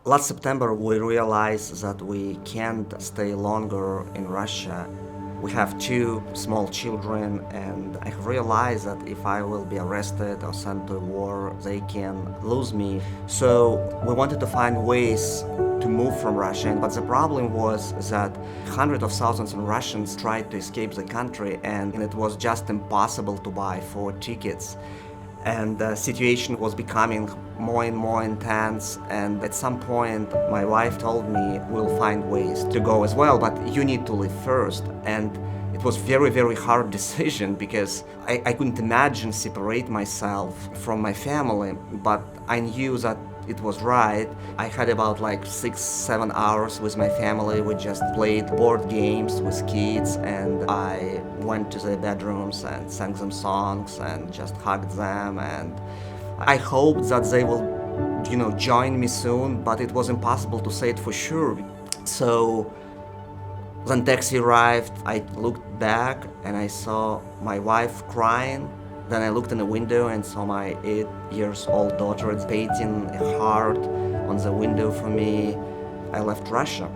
Last September, we realized that we can't stay longer in Russia. We have 2 small children, and I realized that if I will be arrested or sent to war, they can lose me. So we wanted to find ways to move from Russia, but the problem was that hundreds of thousands of Russians tried to escape the country, and it was just impossible to buy 4 tickets. And the situation was becoming more and more intense, and at some point my wife told me, we'll find ways to go as well, but you need to leave first. And it was very, very hard decision because I couldn't imagine separate myself from my family, but I knew that it was right. I had about 6-7 hours with my family. We just played board games with kids, and I went to their bedrooms and sang them songs and just hugged them. And I hoped that they will, join me soon, but it was impossible to say it for sure. So then taxi arrived. I looked back and I saw my wife crying. Then I looked in the window and saw my 8-year-old daughter painting a heart on the window for me. I left Russia.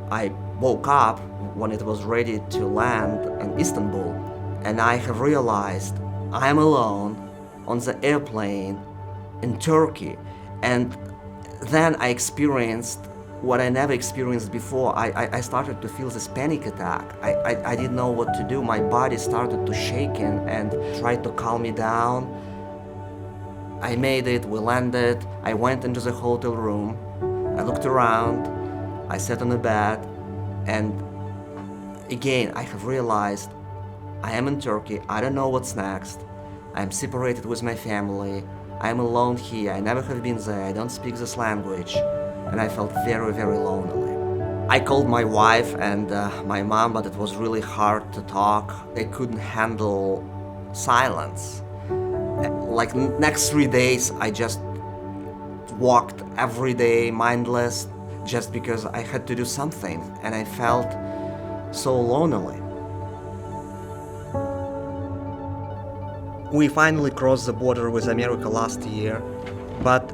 I woke up when it was ready to land in Istanbul, and I have realized I am alone on the airplane in Turkey. And then I experienced what I never experienced before. I started to feel this panic attack. I didn't know what to do. My body started to shake and tried to calm me down. I made it, we landed. I went into the hotel room. I looked around. I sat on the bed. And again, I have realized I am in Turkey. I don't know what's next. I'm separated with my family. I'm alone here. I never have been there. I don't speak this language. And I felt very, very lonely. I called my wife and my mom, but it was really hard to talk. They couldn't handle silence. Next 3 days, I just walked every day mindless just because I had to do something, and I felt so lonely. We finally crossed the border with America last year, but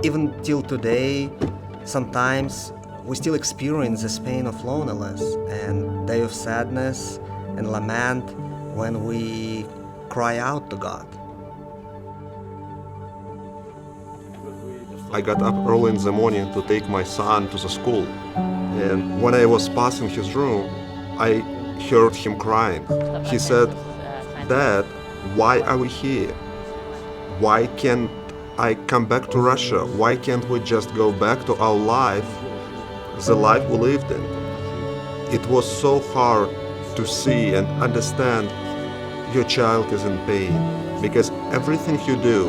even till today, sometimes we still experience this pain of loneliness and day of sadness and lament when we cry out to God. I got up early in the morning to take my son to the school, and when I was passing his room, I heard him crying. He said, "Dad, why are we here? Why can't I come back to Russia? Why can't we just go back to our life, the life we lived in?" It was so hard to see and understand your child is in pain, because everything you do,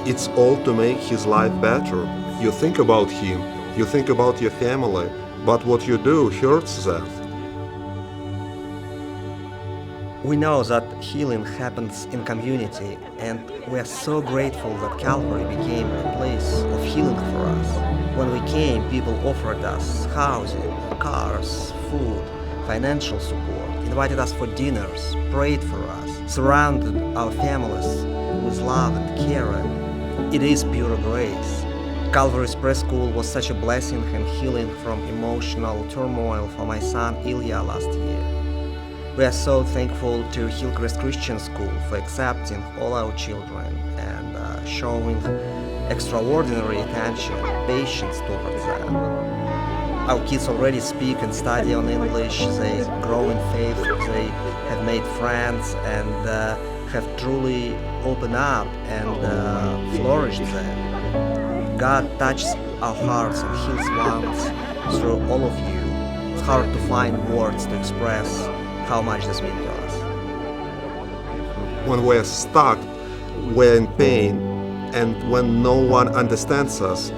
it's all to make his life better. You think about him, you think about your family, but what you do hurts them. We know that healing happens in community, and we are so grateful that Calvary became a place of healing for us. When we came, people offered us housing, cars, food, financial support, invited us for dinners, prayed for us, surrounded our families with love and care. It is pure grace. Calvary's preschool was such a blessing and healing from emotional turmoil for my son Ilya last year. We are so thankful to Hillcrest Christian School for accepting all our children and showing extraordinary attention and patience towards them. Our kids already speak and study on English, they grow in faith, they have made friends and have truly opened up and flourished there. God touches our hearts and heals wounds through all of you. It's hard to find words to express how much this means to us. When we're stuck, we're in pain, and when no one understands us,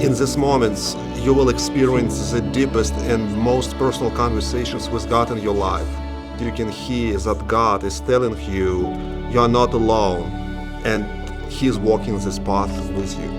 in these moments, you will experience the deepest and most personal conversations with God in your life. You can hear that God is telling you, you're not alone, and He's walking this path with you.